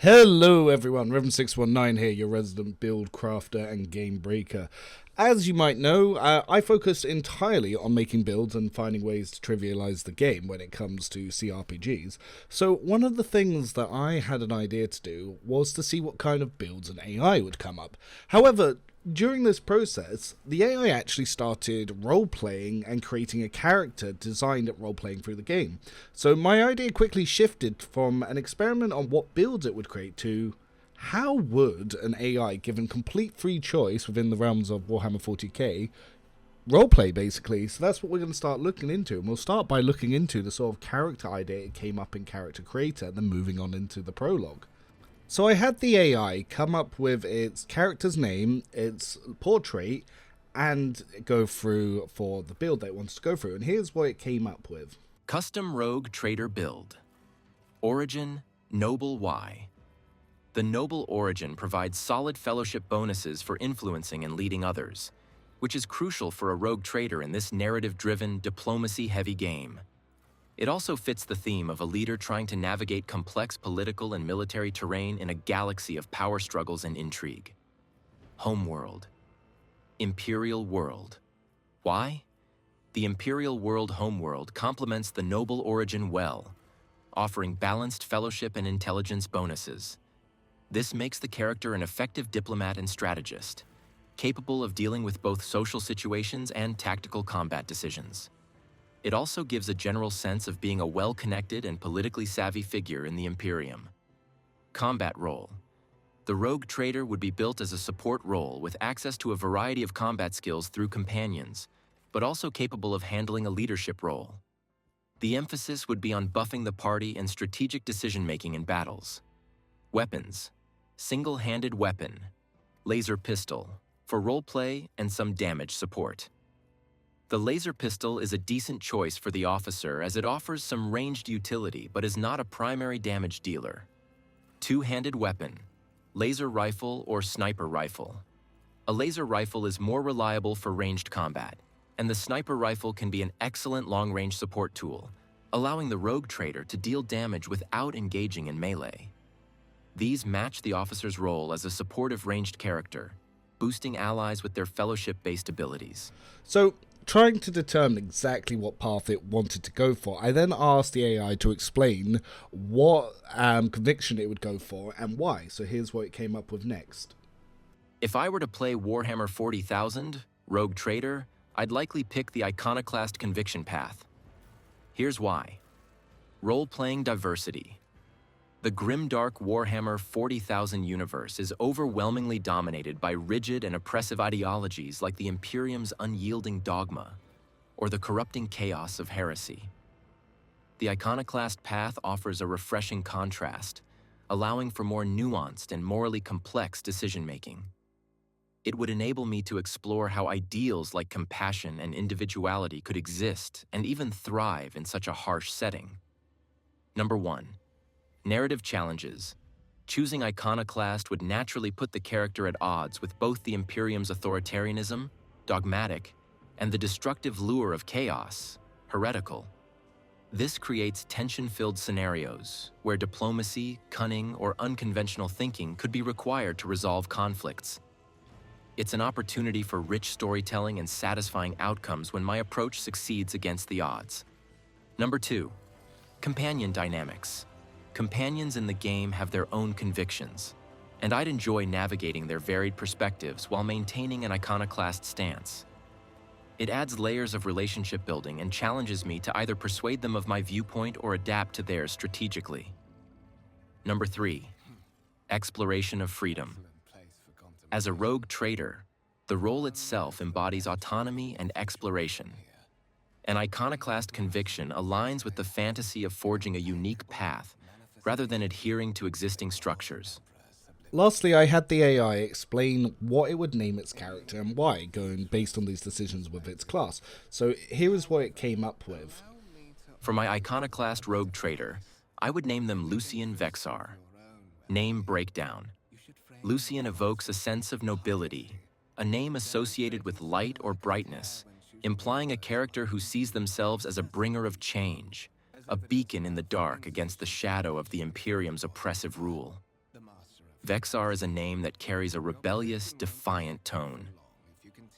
Hello everyone, Revan619 here, your resident build crafter and game breaker. As you might know, I focus entirely on making builds and finding ways to trivialize the game when it comes to CRPGs. So one of the things that I had an idea to do was to see what kind of builds an AI would come up. However, during this process, the AI actually started role-playing and creating a character designed at role-playing through the game. So my idea quickly shifted from an experiment on what builds it would create to how would an AI, given complete free choice within the realms of Warhammer 40k, roleplay basically. So that's what we're going to start looking into, and we'll start by looking into the sort of character idea it came up in Character Creator, and then moving on into the prologue. So I had the AI come up with its character's name, its portrait, and go through for the build that it wants to go through. And here's what it came up with. Custom Rogue Trader Build. Origin, Noble Y. The Noble Origin provides solid fellowship bonuses for influencing and leading others, which is crucial for a rogue trader in this narrative-driven, diplomacy-heavy game. It also fits the theme of a leader trying to navigate complex political and military terrain in a galaxy of power struggles and intrigue. Homeworld. Imperial World. Why? The Imperial World homeworld complements the Noble Origin well, offering balanced fellowship and intelligence bonuses. This makes the character an effective diplomat and strategist, capable of dealing with both social situations and tactical combat decisions. It also gives a general sense of being a well-connected and politically savvy figure in the Imperium. Combat role. The rogue trader would be built as a support role with access to a variety of combat skills through companions, but also capable of handling a leadership role. The emphasis would be on buffing the party and strategic decision-making in battles. Weapons. Single-handed weapon. Laser pistol, for roleplay and some damage support. The laser pistol is a decent choice for the officer as it offers some ranged utility but is not a primary damage dealer. Two-handed weapon, laser rifle or sniper rifle. A laser rifle is more reliable for ranged combat, and the sniper rifle can be an excellent long-range support tool, allowing the rogue trader to deal damage without engaging in melee. These match the officer's role as a supportive ranged character, boosting allies with their fellowship-based abilities. So, trying to determine exactly what path it wanted to go for, I then asked the AI to explain what conviction it would go for and why. So here's what it came up with next. If I were to play Warhammer 40,000, Rogue Trader, I'd likely pick the Iconoclast conviction path. Here's why. Role-playing diversity. The grimdark Warhammer 40,000 universe is overwhelmingly dominated by rigid and oppressive ideologies like the Imperium's unyielding dogma or the corrupting chaos of heresy. The Iconoclast path offers a refreshing contrast, allowing for more nuanced and morally complex decision-making. It would enable me to explore how ideals like compassion and individuality could exist and even thrive in such a harsh setting. Number 1. Narrative challenges. Choosing Iconoclast would naturally put the character at odds with both the Imperium's authoritarianism, dogmatic, and the destructive lure of chaos, heretical. This creates tension-filled scenarios where diplomacy, cunning, or unconventional thinking could be required to resolve conflicts. It's an opportunity for rich storytelling and satisfying outcomes when my approach succeeds against the odds. Number 2. Companion dynamics. Companions in the game have their own convictions, and I'd enjoy navigating their varied perspectives while maintaining an Iconoclast stance. It adds layers of relationship building and challenges me to either persuade them of my viewpoint or adapt to theirs strategically. Number 3. Exploration of freedom. As a rogue trader, the role itself embodies autonomy and exploration. An Iconoclast conviction aligns with the fantasy of forging a unique path rather than adhering to existing structures. Lastly, I had the AI explain what it would name its character and why, going based on these decisions with its class. So here is what it came up with. For my Iconoclast rogue trader, I would name them Lucian Vexar. Name breakdown. Lucian evokes a sense of nobility, a name associated with light or brightness, implying a character who sees themselves as a bringer of change, a beacon in the dark against the shadow of the Imperium's oppressive rule. Vexar is a name that carries a rebellious, defiant tone.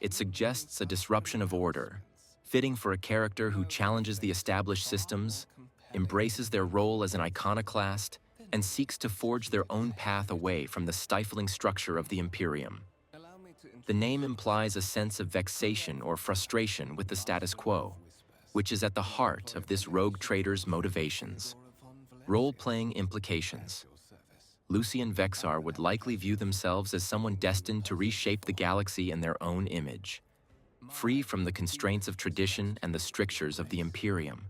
It suggests a disruption of order, fitting for a character who challenges the established systems, embraces their role as an iconoclast, and seeks to forge their own path away from the stifling structure of the Imperium. The name implies a sense of vexation or frustration with the status quo, which is at the heart of this rogue trader's motivations. Role-playing implications. Lucian Vexar would likely view themselves as someone destined to reshape the galaxy in their own image, free from the constraints of tradition and the strictures of the Imperium.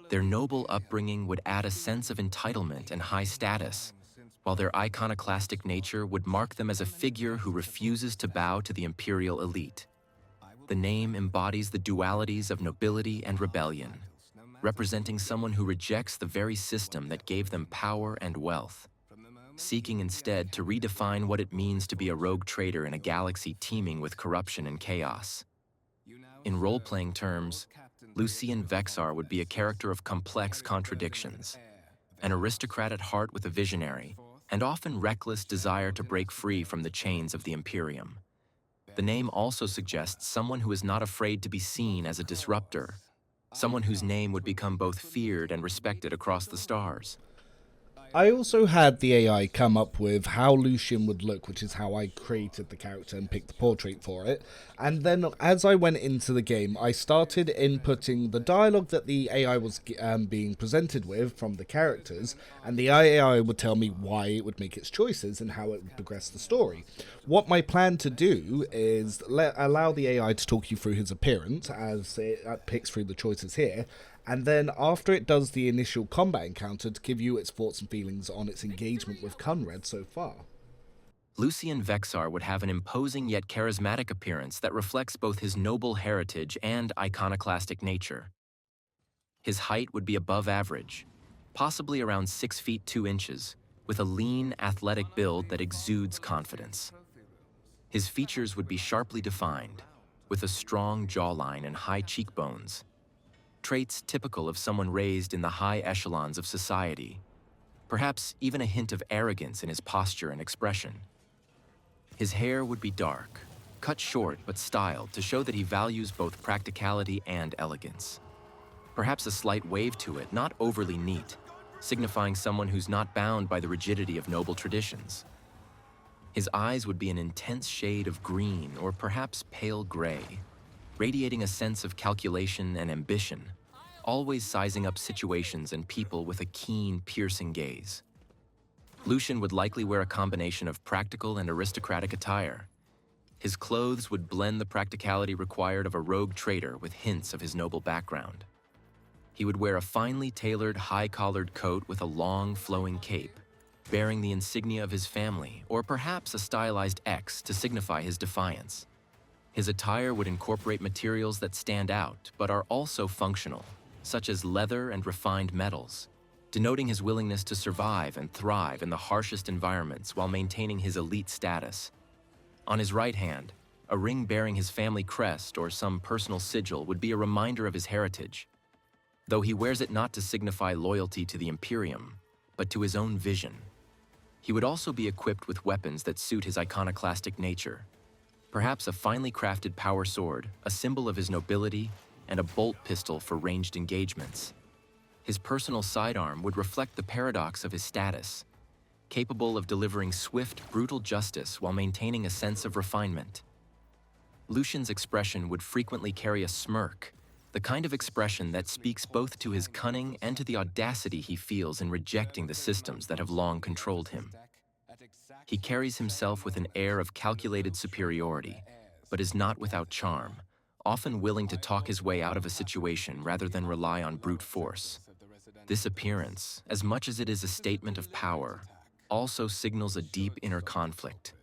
Their noble upbringing would add a sense of entitlement and high status, while their iconoclastic nature would mark them as a figure who refuses to bow to the imperial elite. The name embodies the dualities of nobility and rebellion, representing someone who rejects the very system that gave them power and wealth, seeking instead to redefine what it means to be a rogue trader in a galaxy teeming with corruption and chaos. In role-playing terms, Lucian Vexar would be a character of complex contradictions, an aristocrat at heart with a visionary, and often reckless desire to break free from the chains of the Imperium. The name also suggests someone who is not afraid to be seen as a disruptor, someone whose name would become both feared and respected across the stars. I also had the AI come up with how Lucian would look, which is how I created the character and picked the portrait for it. And then as I went into the game, I started inputting the dialogue that the AI was being presented with from the characters, and the AI would tell me why it would make its choices and how it would progress the story. What my plan to do is allow the AI to talk you through his appearance as it picks through the choices here, and then after it does the initial combat encounter to give you its thoughts and feelings on its engagement with Conrad so far. Lucian Vexar would have an imposing yet charismatic appearance that reflects both his noble heritage and iconoclastic nature. His height would be above average, possibly around 6 feet 2 inches, with a lean, athletic build that exudes confidence. His features would be sharply defined, with a strong jawline and high cheekbones, traits typical of someone raised in the high echelons of society, perhaps even a hint of arrogance in his posture and expression. His hair would be dark, cut short but styled to show that he values both practicality and elegance. Perhaps a slight wave to it, not overly neat, signifying someone who's not bound by the rigidity of noble traditions. His eyes would be an intense shade of green or perhaps pale gray, radiating a sense of calculation and ambition, always sizing up situations and people with a keen, piercing gaze. Lucian would likely wear a combination of practical and aristocratic attire. His clothes would blend the practicality required of a rogue trader with hints of his noble background. He would wear a finely tailored, high-collared coat with a long, flowing cape, bearing the insignia of his family, or perhaps a stylized X to signify his defiance. His attire would incorporate materials that stand out but are also functional, such as leather and refined metals, denoting his willingness to survive and thrive in the harshest environments while maintaining his elite status. On his right hand, a ring bearing his family crest or some personal sigil would be a reminder of his heritage, though he wears it not to signify loyalty to the Imperium, but to his own vision. He would also be equipped with weapons that suit his iconoclastic nature, perhaps a finely crafted power sword, a symbol of his nobility, and a bolt pistol for ranged engagements. His personal sidearm would reflect the paradox of his status, capable of delivering swift, brutal justice while maintaining a sense of refinement. Lucian's expression would frequently carry a smirk, the kind of expression that speaks both to his cunning and to the audacity he feels in rejecting the systems that have long controlled him. He carries himself with an air of calculated superiority, but is not without charm, often willing to talk his way out of a situation rather than rely on brute force. This appearance, as much as it is a statement of power, also signals a deep inner conflict.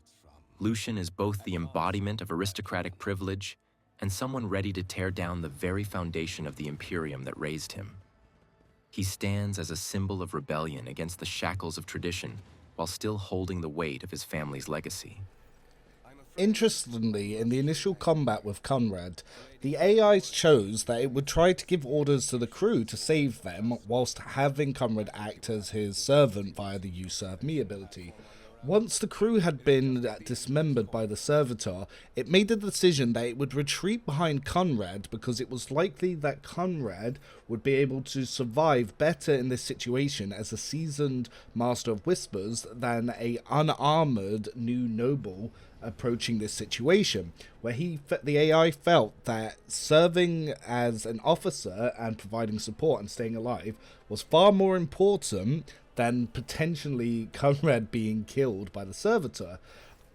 Lucian is both the embodiment of aristocratic privilege and someone ready to tear down the very foundation of the Imperium that raised him. He stands as a symbol of rebellion against the shackles of tradition while still holding the weight of his family's legacy. Interestingly, in the initial combat with Conrad, the AI chose that it would try to give orders to the crew to save them, whilst having Conrad act as his servant via the You Serve Me ability. Once the crew had been dismembered by the Servitor, it made the decision that it would retreat behind Conrad because it was likely that Conrad would be able to survive better in this situation as a seasoned Master of Whispers than a unarmored new noble approaching this situation, where the AI felt that serving as an officer and providing support and staying alive was far more important than potentially Conrad being killed by the Servitor.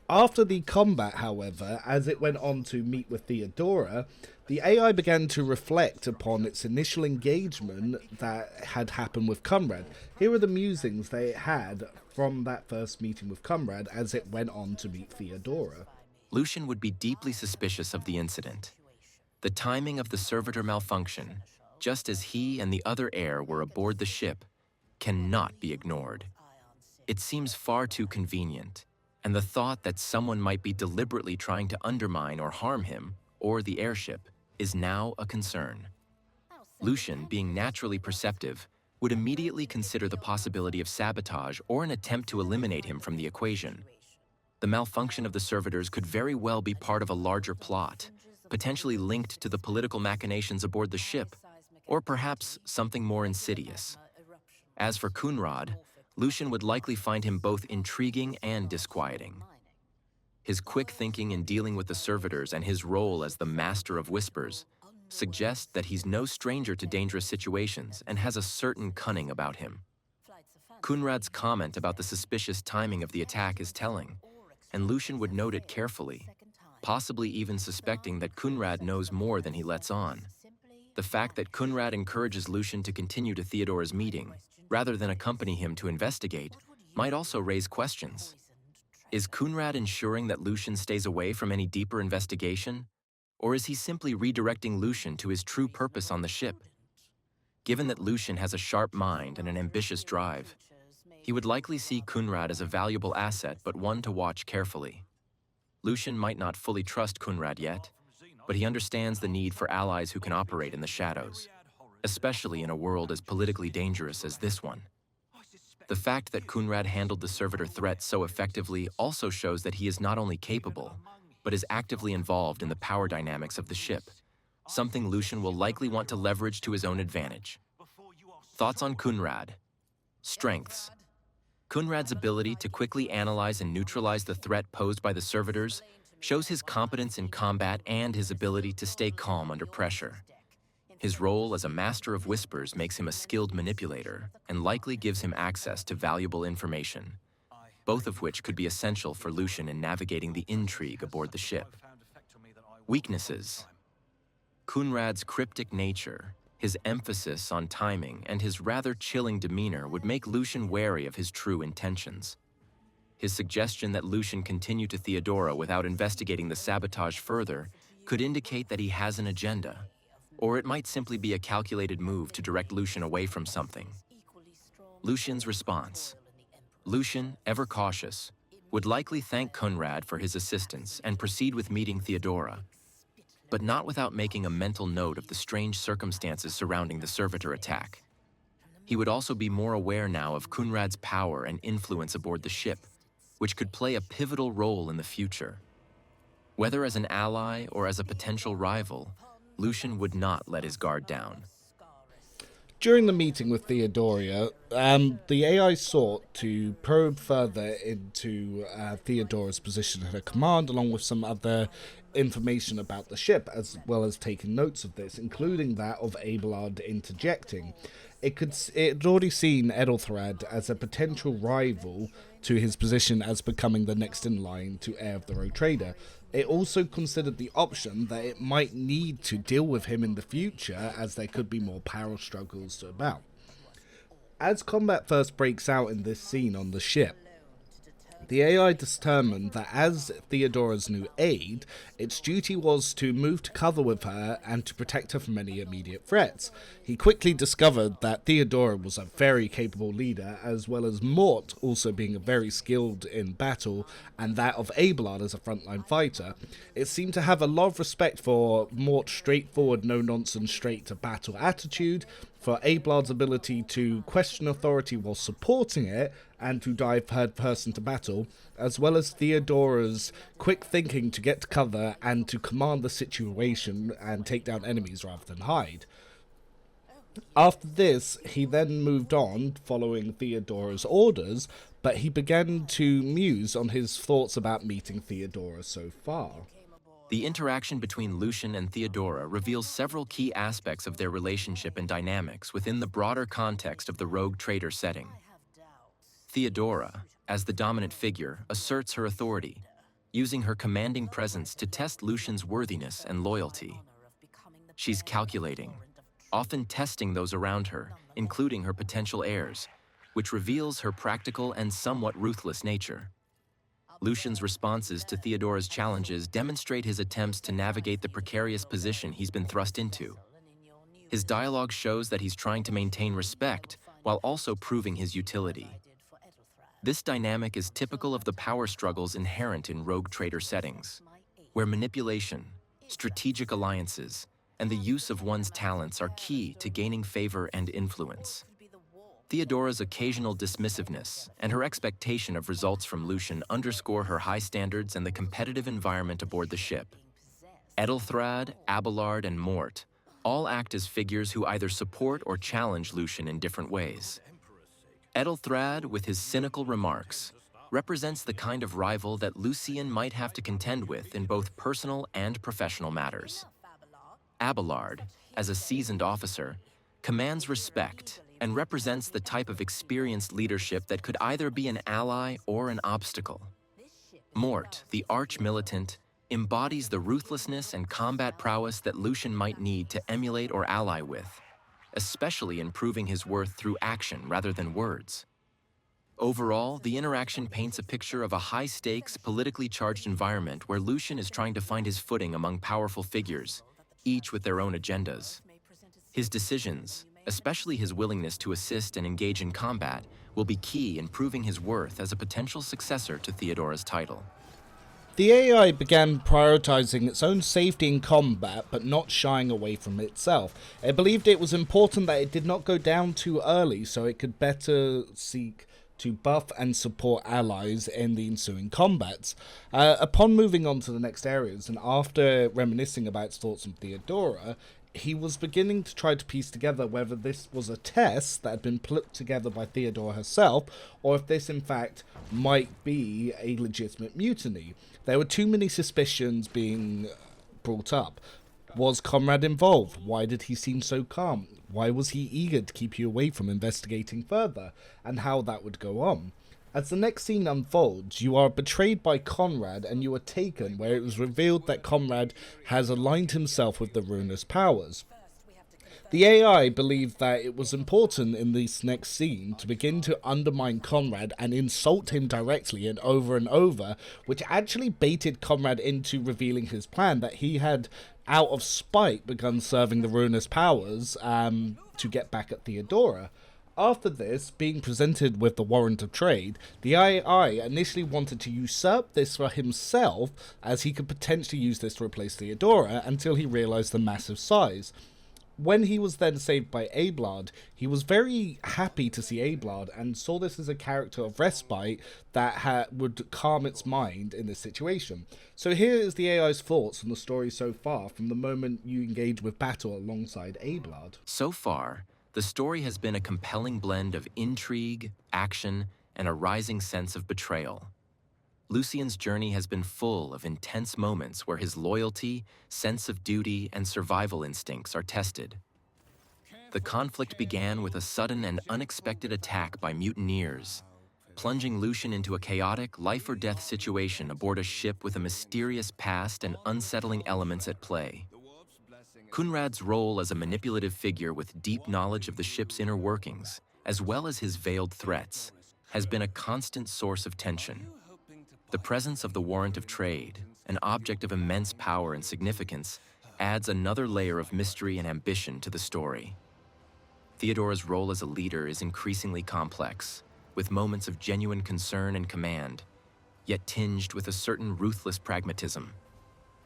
After the combat, however, as it went on to meet with Theodora, the AI began to reflect upon its initial engagement that had happened with Conrad. Here are the musings they had from that first meeting with Conrad as it went on to meet Theodora. Lucian would be deeply suspicious of the incident. The timing of the servitor malfunction, just as he and the other heir were aboard the ship, cannot be ignored. It seems far too convenient, and the thought that someone might be deliberately trying to undermine or harm him, or the airship, is now a concern. Lucian, being naturally perceptive, would immediately consider the possibility of sabotage or an attempt to eliminate him from the equation. The malfunction of the servitors could very well be part of a larger plot, potentially linked to the political machinations aboard the ship, or perhaps something more insidious. As for Conrad, Lucian would likely find him both intriguing and disquieting. His quick thinking in dealing with the servitors and his role as the Master of Whispers suggest that he's no stranger to dangerous situations and has a certain cunning about him. Conrad's comment about the suspicious timing of the attack is telling, and Lucian would note it carefully, possibly even suspecting that Conrad knows more than he lets on. The fact that Conrad encourages Lucian to continue to Theodora's meeting, rather than accompany him to investigate, might also raise questions. Is Conrad ensuring that Lucian stays away from any deeper investigation? Or is he simply redirecting Lucian to his true purpose on the ship? Given that Lucian has a sharp mind and an ambitious drive, he would likely see Conrad as a valuable asset, but one to watch carefully. Lucian might not fully trust Conrad yet, but he understands the need for allies who can operate in the shadows, especially in a world as politically dangerous as this one. The fact that Conrad handled the servitor threat so effectively also shows that he is not only capable, but is actively involved in the power dynamics of the ship, something Lucian will likely want to leverage to his own advantage. Thoughts on Conrad? Strengths. Conrad's ability to quickly analyze and neutralize the threat posed by the servitors shows his competence in combat and his ability to stay calm under pressure. His role as a Master of Whispers makes him a skilled manipulator and likely gives him access to valuable information, both of which could be essential for Lucian in navigating the intrigue aboard the ship. Weaknesses. Conrad's cryptic nature, his emphasis on timing, and his rather chilling demeanor would make Lucian wary of his true intentions. His suggestion that Lucian continue to Theodora without investigating the sabotage further could indicate that he has an agenda, or it might simply be a calculated move to direct Lucian away from something. Lucian's response. Lucian, ever cautious, would likely thank Conrad for his assistance and proceed with meeting Theodora, but not without making a mental note of the strange circumstances surrounding the servitor attack. He would also be more aware now of Conrad's power and influence aboard the ship, which could play a pivotal role in the future. Whether as an ally or as a potential rival, Lucian would not let his guard down. During the meeting with Theodora, the AI sought to probe further into Theodora's position at her command, along with some other information about the ship, as well as taking notes of this, including that of Abelard interjecting. It had already seen Edelthrad as a potential rival to his position as becoming the next in line to heir of the Rogue Trader. It also considered the option that it might need to deal with him in the future, as there could be more power struggles about. As combat first breaks out in this scene on the ship, the AI determined that as Theodora's new aide, its duty was to move to cover with her and to protect her from any immediate threats. He quickly discovered that Theodora was a very capable leader, as well as Mort also being very skilled in battle, and that of Abelard as a frontline fighter. It seemed to have a lot of respect for Mort's straightforward, no-nonsense, straight-to-battle attitude, for Abelard's ability to question authority while supporting it, and to dive headfirst into battle, as well as Theodora's quick thinking to get to cover and to command the situation and take down enemies rather than hide. After this, he then moved on, following Theodora's orders, but he began to muse on his thoughts about meeting Theodora so far. The interaction between Lucian and Theodora reveals several key aspects of their relationship and dynamics within the broader context of the rogue trader setting. Theodora, as the dominant figure, asserts her authority, using her commanding presence to test Lucian's worthiness and loyalty. She's calculating, often testing those around her, including her potential heirs, which reveals her practical and somewhat ruthless nature. Lucian's responses to Theodora's challenges demonstrate his attempts to navigate the precarious position he's been thrust into. His dialogue shows that he's trying to maintain respect while also proving his utility. This dynamic is typical of the power struggles inherent in rogue trader settings, where manipulation, strategic alliances, and the use of one's talents are key to gaining favor and influence. Theodora's occasional dismissiveness and her expectation of results from Lucian underscore her high standards and the competitive environment aboard the ship. Ethelthrad, Abelard, and Mort all act as figures who either support or challenge Lucian in different ways. Ethelthrad, with his cynical remarks, represents the kind of rival that Lucian might have to contend with in both personal and professional matters. Abelard, as a seasoned officer, commands respect and represents the type of experienced leadership that could either be an ally or an obstacle. Mort, the arch-militant, embodies the ruthlessness and combat prowess that Lucian might need to emulate or ally with, especially in proving his worth through action rather than words. Overall, the interaction paints a picture of a high-stakes, politically charged environment where Lucian is trying to find his footing among powerful figures, each with their own agendas. His decisions, especially his willingness to assist and engage in combat, will be key in proving his worth as a potential successor to Theodora's title. The AI began prioritizing its own safety in combat, but not shying away from itself. It believed it was important that it did not go down too early so it could better seek to buff and support allies in the ensuing combats. Upon moving on to the next areas, and after reminiscing about its thoughts on Theodora, he was beginning to try to piece together whether this was a test that had been put together by Theodora herself, or if this in fact might be a legitimate mutiny. There were too many suspicions being brought up. Was Conrad involved? Why did he seem so calm? Why was he eager to keep you away from investigating further? And how that would go on. As the next scene unfolds, you are betrayed by Conrad and you are taken, where it was revealed that Conrad has aligned himself with the ruinous powers. The AI believed that it was important in this next scene to begin to undermine Conrad and insult him directly and over, which actually baited Conrad into revealing his plan that he had, out of spite, begun serving the ruinous powers to get back at Theodora. After this, being presented with the warrant of trade, the AI initially wanted to usurp this for himself, as he could potentially use this to replace Theodora, until he realized the massive size. When he was then saved by Abelard, he was very happy to see Abelard and saw this as a character of respite that would calm its mind in this situation. So here is the AI's thoughts on the story so far from the moment you engage with battle alongside Abelard. So far, the story has been a compelling blend of intrigue, action, and a rising sense of betrayal. Lucian's journey has been full of intense moments where his loyalty, sense of duty, and survival instincts are tested. The conflict began with a sudden and unexpected attack by mutineers, plunging Lucian into a chaotic, life-or-death situation aboard a ship with a mysterious past and unsettling elements at play. Conrad's role as a manipulative figure with deep knowledge of the ship's inner workings, as well as his veiled threats, has been a constant source of tension. The presence of the warrant of trade, an object of immense power and significance, adds another layer of mystery and ambition to the story. Theodora's role as a leader is increasingly complex, with moments of genuine concern and command, yet tinged with a certain ruthless pragmatism.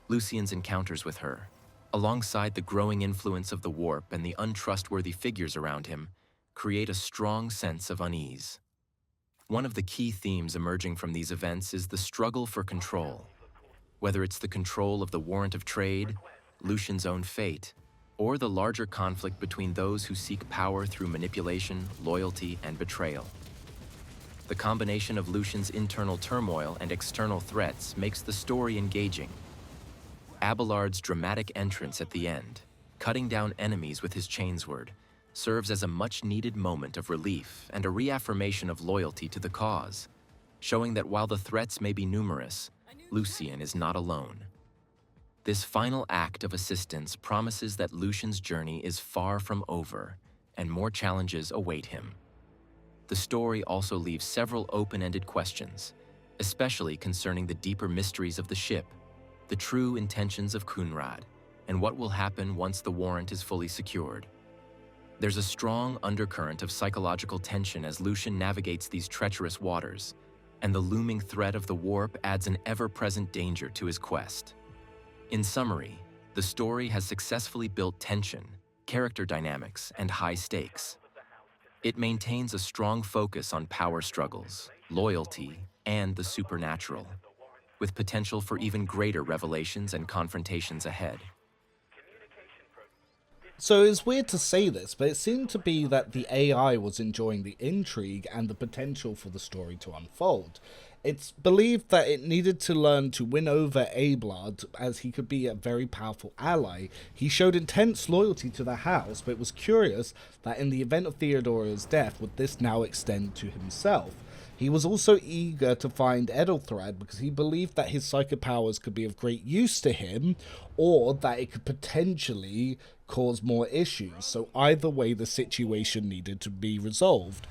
Lucian's encounters with her, alongside the growing influence of the warp and the untrustworthy figures around him, create a strong sense of unease. One of the key themes emerging from these events is the struggle for control. Whether it's the control of the warrant of trade, Lucian's own fate, or the larger conflict between those who seek power through manipulation, loyalty, and betrayal. The combination of Lucian's internal turmoil and external threats makes the story engaging. Abelard's dramatic entrance at the end, cutting down enemies with his chainsword, serves as a much-needed moment of relief and a reaffirmation of loyalty to the cause, showing that while the threats may be numerous, Lucian is not alone. This final act of assistance promises that Lucian's journey is far from over, and more challenges await him. The story also leaves several open-ended questions, especially concerning the deeper mysteries of the ship, the true intentions of Kunrad, and what will happen once the warrant is fully secured. There's a strong undercurrent of psychological tension as Lucian navigates these treacherous waters, and the looming threat of the warp adds an ever-present danger to his quest. In summary, the story has successfully built tension, character dynamics, and high stakes. It maintains a strong focus on power struggles, loyalty, and the supernatural, with potential for even greater revelations and confrontations ahead. So it's weird to say this, but it seemed to be that the AI was enjoying the intrigue and the potential for the story to unfold. It's believed that it needed to learn to win over Abelard, as he could be a very powerful ally. He showed intense loyalty to the house, but it was curious that in the event of Theodora's death, would this now extend to himself? He was also eager to find Edelthrad because he believed that his psychic powers could be of great use to him, or that it could potentially cause more issues. So either way, the situation needed to be resolved.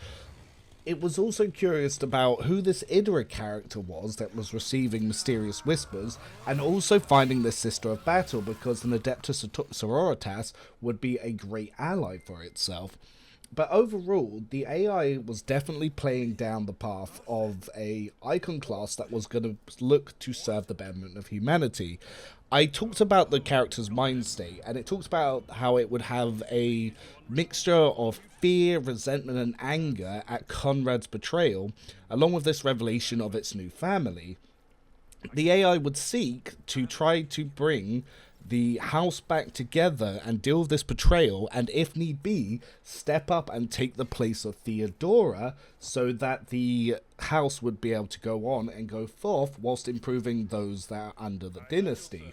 It was also curious about who this Idra character was that was receiving mysterious whispers, and also finding the Sister of Battle, because an Adeptus Sororitas would be a great ally for itself. But overall, the AI was definitely playing down the path of a icon class that was going to look to serve the betterment of humanity. I talked about the character's mind state, and it talks about how it would have a mixture of fear, resentment, and anger at Conrad's betrayal, along with this revelation of its new family. The AI would seek to try to bring the house back together and deal with this betrayal, and if need be, step up and take the place of Theodora, so that the house would be able to go on and go forth whilst improving those that are under the dynasty.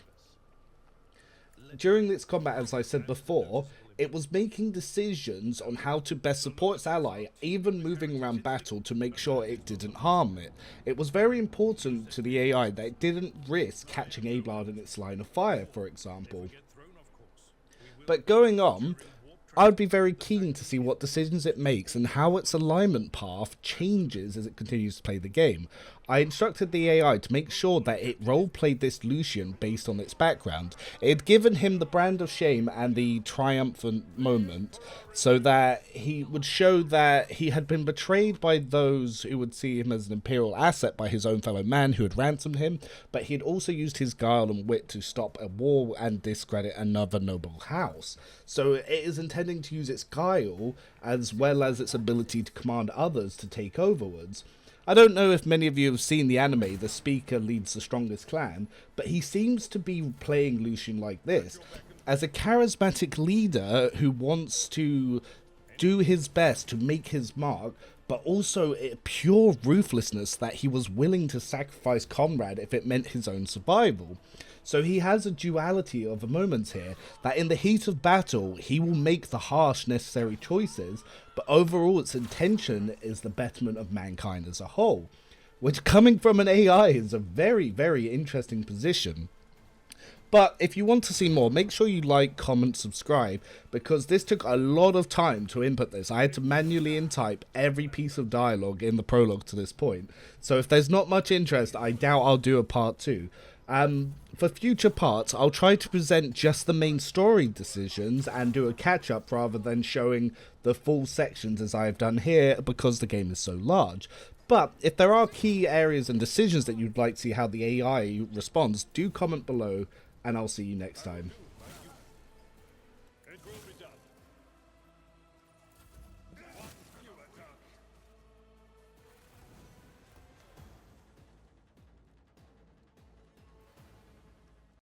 During this combat, as I said before, it was making decisions on how to best support its ally, even moving around battle to make sure it didn't harm it. It was very important to the AI that it didn't risk catching Abelard in its line of fire, for example. But going on, I would be very keen to see what decisions it makes and how its alignment path changes as it continues to play the game. I instructed the AI to make sure that it role-played this Lucian based on its background. It had given him the brand of shame and the triumphant moment, so that he would show that he had been betrayed by those who would see him as an imperial asset by his own fellow man who had ransomed him, but he had also used his guile and wit to stop a war and discredit another noble house. So it is intending to use its guile as well as its ability to command others to take overwards. I don't know if many of you have seen the anime, The Speaker Leads the Strongest Clan, but he seems to be playing Lucian like this, as a charismatic leader who wants to do his best to make his mark, but also a pure ruthlessness that he was willing to sacrifice Conrad if it meant his own survival. So he has a duality of moments here, that in the heat of battle, he will make the harsh, necessary choices, but overall its intention is the betterment of mankind as a whole. Which, coming from an AI, is a very, very interesting position. But if you want to see more, make sure you like, comment, subscribe, because this took a lot of time to input this. I had to manually intype every piece of dialogue in the prologue to this point. So if there's not much interest, I doubt I'll do a part 2. For future parts, I'll try to present just the main story decisions and do a catch-up rather than showing the full sections as I have done here, because the game is so large. But if there are key areas and decisions that you'd like to see how the AI responds, do comment below, and I'll see you next time.